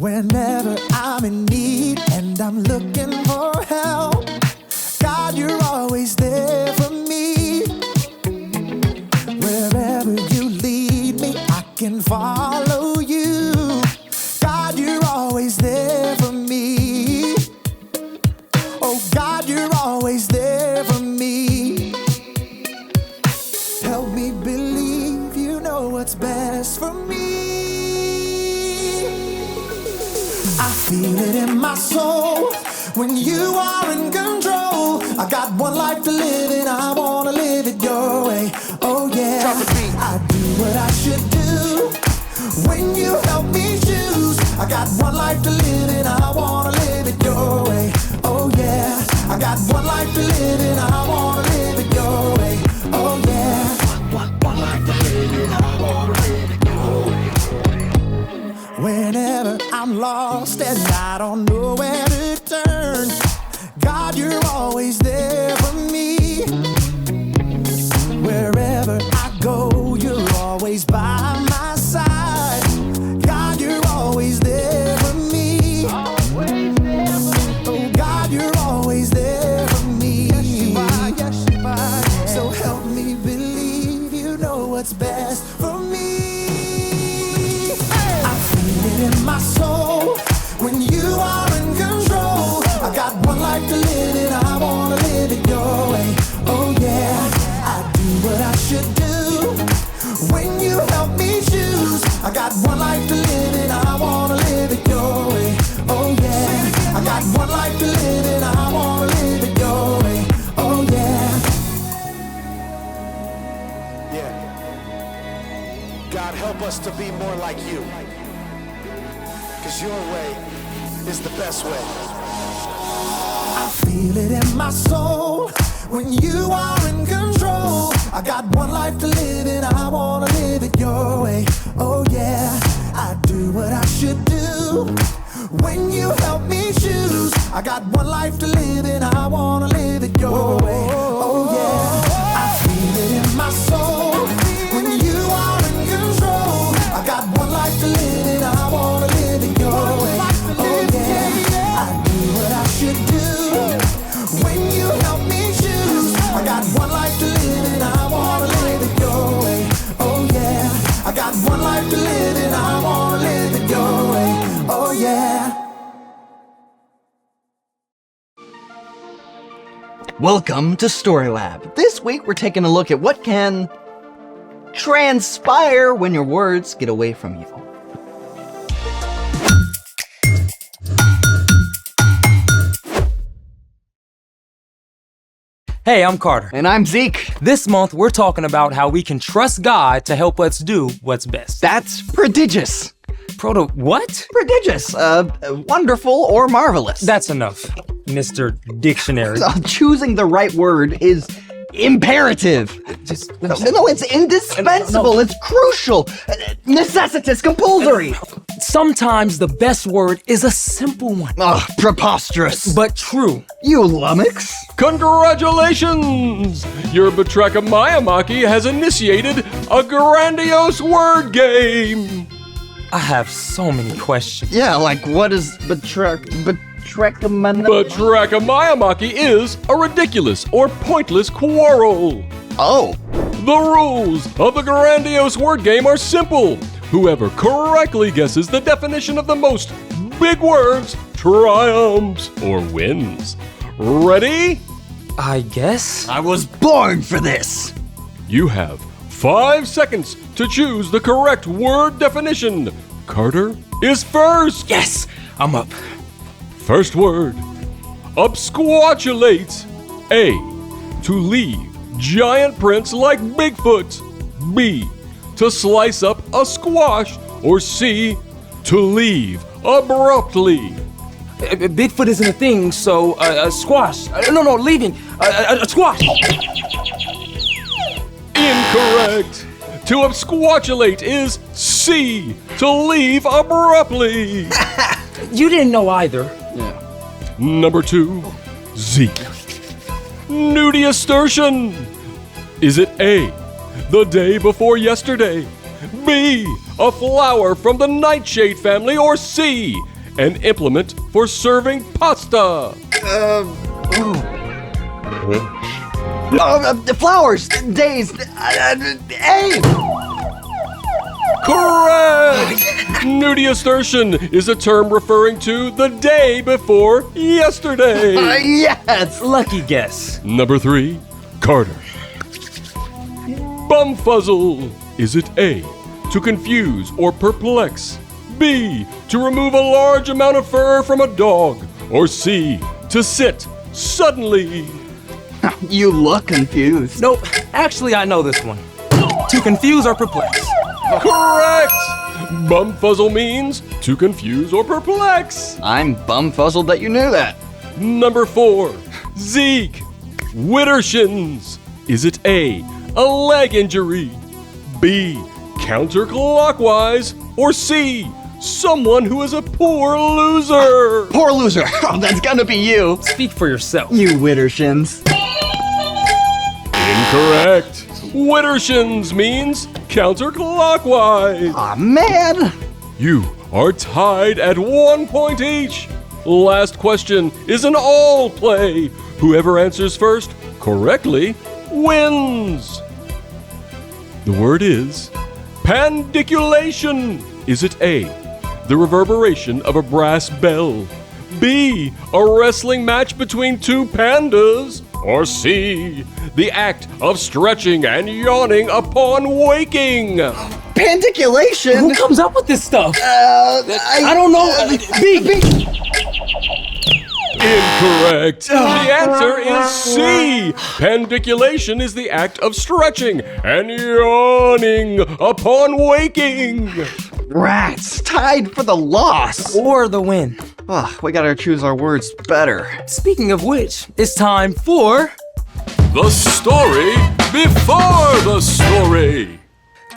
Whenever I'm in need and I'm looking for help, God, you're always there for me. Wherever you lead me, I can follow you. God, you're always there for me. Oh, God, you're always there for me. Help me believe you know what's best for me. I feel it in my soul when you are in control. I got one life to live and I wanna live it your way. Oh yeah, I do what I should do when you help me choose. I got one life to live and I wanna live it your way. Oh yeah, I got one life to live and I wanna live it your way. Oh yeah, one life to live and I wanna live it your way. Whenever I'm lost and I don't know where to turn, God, you're always there for me. Wherever I go, you're always by my side. God, you're always there for me. Oh, God, you're always there for me. So help me believe you know what's best for me. I feel it in my soul when you are in control. I got one life to live and I wanna live it your way. Oh yeah, I do what I should do when you help me choose. I got one life to live and I wanna live it your way. Oh yeah, I got one life to live and I wanna live it your way. Oh yeah. Yeah. God, help us to be more like you. 'Cause your way is the best way. I feel it in my soul when you are in control. I got one life to live and I wanna live it your way. Oh yeah, I do what I should do when you help me choose. I got one life to live and I wanna live it your way. Oh yeah, I feel it in my soul when you are in control. I got one life to live and I wanna live it your way. Oh yeah, I do what I should do when you help me choose. I got one life to live and I wanna live it your way. Oh yeah, I got one life to live and I wanna live it your way. Oh yeah. Welcome to Story Lab. This week we're taking a look at what can transpire when your words get away from you. Hey, I'm Carter. And I'm Zeke. This month, we're talking about how we can trust God to help us do what's best. That's prodigious. What? Prodigious. Wonderful or marvelous. That's enough, Mr. Dictionary. Choosing the right word is imperative. No, it's indispensable. No. It's crucial. Necessitous, compulsory. Sometimes the best word is a simple one. Ugh, preposterous. But true. You lummox. Congratulations! Your Batraka Miyamaki has initiated a grandiose word game! I have so many questions. Yeah, like what is Batraka Miyamaki is a ridiculous or pointless quarrel. Oh. The rules of the grandiose word game are simple. Whoever correctly guesses the definition of the most big words triumphs or wins. Ready? I guess. I was born for this. You have 5 seconds to choose the correct word definition. Carter is first. Yes, I'm up. First word. Absquatulate. A. To leave giant prints like Bigfoot. B. To slice up a squash. Or C. To leave abruptly. Bigfoot isn't a thing, so a squash. Leaving. A squash. Incorrect. To absquatulate is C. To leave abruptly. You didn't know either. Yeah. Number 2. Z. Nudiasturtion. Is it A. The day before yesterday? B. A flower from the nightshade family? Or C. an implement for serving pasta. Flowers, days, A. Correct! Nudiastertion is a term referring to the day before yesterday. Yes. Lucky guess. Number 3, Carter. Bumfuzzle. Is it A, to confuse or perplex? B, to remove a large amount of fur from a dog? Or C, to sit suddenly? You look confused. Nope, actually I know this one. To confuse or perplex. Correct! Bumfuzzle means to confuse or perplex. I'm bumfuzzled that you knew that. Number 4, Zeke. Widdershins. Is it A, a leg injury? B, counterclockwise? Or C, someone who is a poor loser? Poor loser. Oh, that's gonna be you. Speak for yourself. You Widdershins. Incorrect. Widdershins means counterclockwise. Aw, man. You are tied at 1 point each. Last question is an all play. Whoever answers first correctly wins. The word is pandiculation. Is it A, the reverberation of a brass bell? B, a wrestling match between two pandas? Or C, the act of stretching and yawning upon waking? Pandiculation. Who comes up with this stuff? I don't know. B. Incorrect. The answer is C. Pandiculation is the act of stretching and yawning upon waking. Rats, tied for the loss. Or the win. Ugh, we gotta choose our words better. Speaking of which, it's time for The story before the story.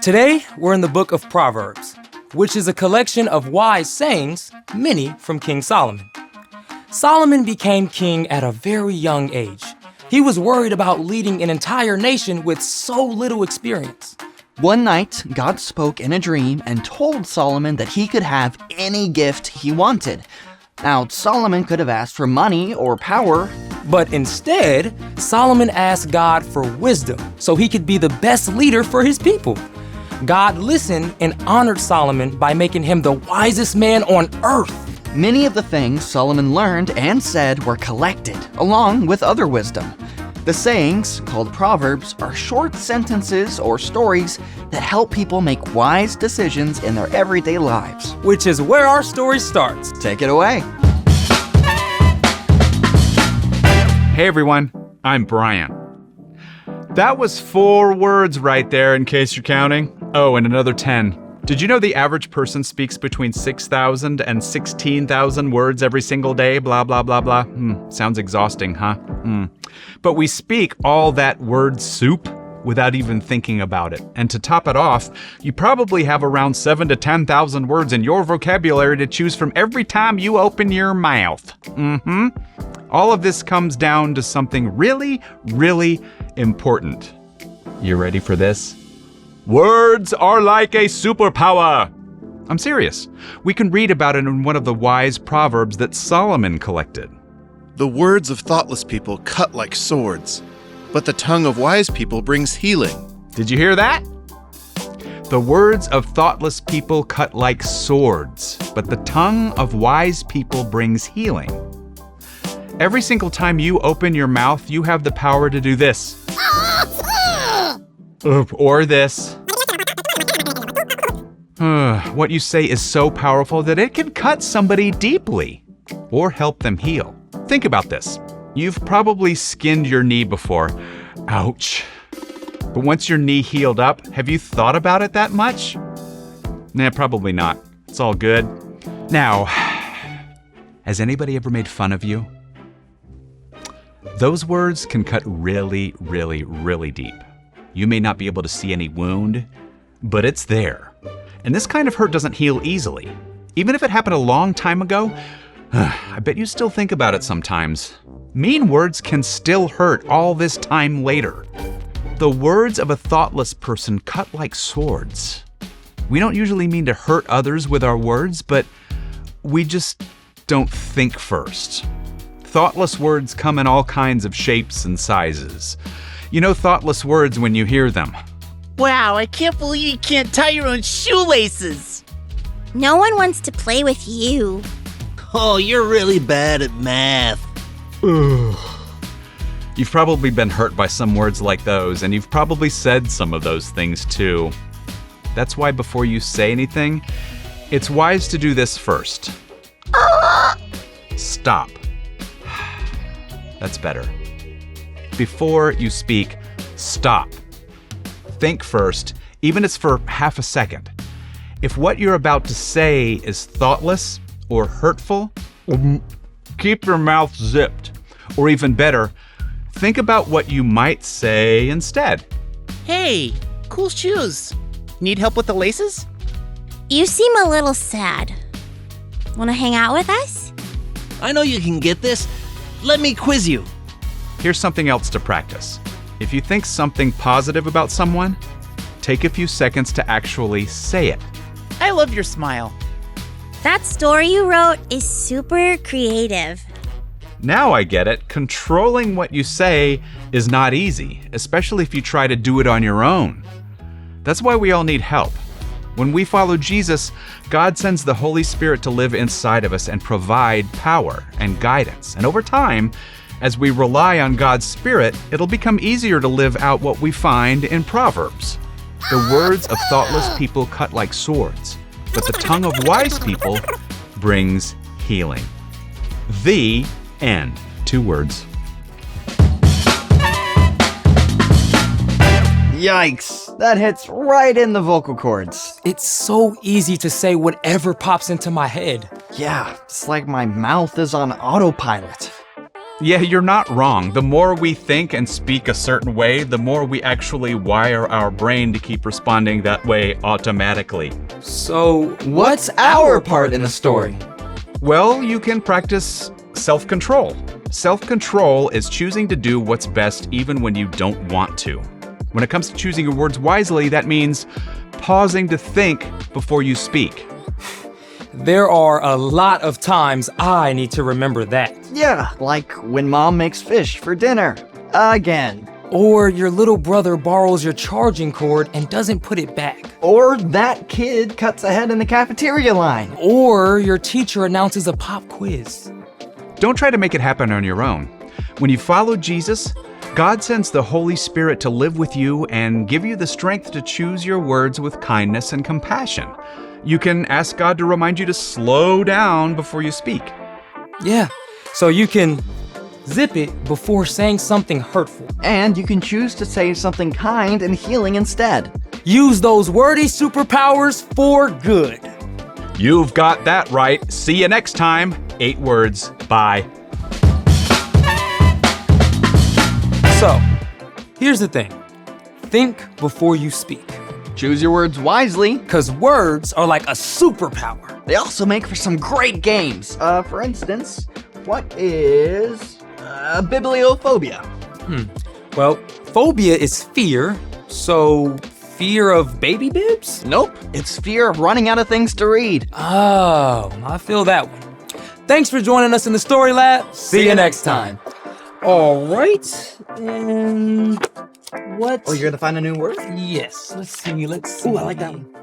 Today, we're in the book of Proverbs, which is a collection of wise sayings, many from King Solomon. Solomon became king at a very young age. He was worried about leading an entire nation with so little experience. One night, God spoke in a dream and told Solomon that he could have any gift he wanted. Now, Solomon could have asked for money or power, But instead, Solomon asked God for wisdom so he could be the best leader for his people. God listened and honored Solomon by making him the wisest man on earth. Many of the things Solomon learned and said were collected, along with other wisdom. The sayings, called Proverbs, are short sentences or stories that help people make wise decisions in their everyday lives. Which is where our story starts. Take it away. Hey everyone, I'm Brian. That was 4 words right there in case you're counting. Oh, and another 10. Did you know the average person speaks between 6,000 and 16,000 words every single day? Blah, blah, blah, blah. Sounds exhausting, huh? But we speak all that word soup without even thinking about it. And to top it off, you probably have around 7,000 to 10,000 words in your vocabulary to choose from every time you open your mouth. All of this comes down to something really, really important. You ready for this? Words are like a superpower. I'm serious. We can read about it in one of the wise proverbs that Solomon collected. The words of thoughtless people cut like swords, but the tongue of wise people brings healing. Did you hear that? The words of thoughtless people cut like swords, but the tongue of wise people brings healing. Every single time you open your mouth, you have the power to do this. Or this. What you say is so powerful that it can cut somebody deeply or help them heal. Think about this. You've probably skinned your knee before. Ouch. But once your knee healed up, have you thought about it that much? Nah, probably not. It's all good. Now, has anybody ever made fun of you? Those words can cut really, really, really deep. You may not be able to see any wound, but it's there. And this kind of hurt doesn't heal easily. Even if it happened a long time ago, I bet you still think about it sometimes. Mean words can still hurt all this time later. The words of a thoughtless person cut like swords. We don't usually mean to hurt others with our words, but we just don't think first. Thoughtless words come in all kinds of shapes and sizes. You know thoughtless words when you hear them. Wow, I can't believe you can't tie your own shoelaces. No one wants to play with you. Oh, you're really bad at math. You've probably been hurt by some words like those, and you've probably said some of those things too. That's why before you say anything, it's wise to do this first. Stop. That's better. Before you speak, stop. Think first, even if it's for half a second. If what you're about to say is thoughtless or hurtful, keep your mouth zipped. Or even better, think about what you might say instead. Hey, cool shoes. Need help with the laces? You seem a little sad. Want to hang out with us? I know you can get this. Let me quiz you. Here's something else to practice. If you think something positive about someone, take a few seconds to actually say it. I love your smile. That story you wrote is super creative. Now I get it. Controlling what you say is not easy, especially if you try to do it on your own. That's why we all need help. When we follow Jesus, God sends the Holy Spirit to live inside of us and provide power and guidance. And over time, as we rely on God's Spirit, it'll become easier to live out what we find in Proverbs. The words of thoughtless people cut like swords, but the tongue of wise people brings healing. The end. 2 words. Yikes, that hits right in the vocal cords. It's so easy to say whatever pops into my head. Yeah, it's like my mouth is on autopilot. Yeah, you're not wrong. The more we think and speak a certain way, the more we actually wire our brain to keep responding that way automatically. So, What's our part in the story? Well, you can practice self-control. Self-control is choosing to do what's best even when you don't want to. When it comes to choosing your words wisely, that means pausing to think before you speak. There are a lot of times I need to remember that. Yeah, like when mom makes fish for dinner. Again. Or your little brother borrows your charging cord and doesn't put it back. Or that kid cuts ahead in the cafeteria line. Or your teacher announces a pop quiz. Don't try to make it happen on your own. When you follow Jesus, God sends the Holy Spirit to live with you and give you the strength to choose your words with kindness and compassion. You can ask God to remind you to slow down before you speak. Yeah, so you can zip it before saying something hurtful. And you can choose to say something kind and healing instead. Use those wordy superpowers for good. You've got that right. See you next time. 8 words. Bye. So, here's the thing. Think before you speak. Choose your words wisely. Because words are like a superpower. They also make for some great games. For instance, what is bibliophobia? Well, phobia is fear, so fear of baby bibs? Nope, it's fear of running out of things to read. Oh, I feel that one. Thanks for joining us in the Story Lab. See you next time. All right, and what? Oh, you're gonna find a new word? Yes, let's see. Ooh, I like that one.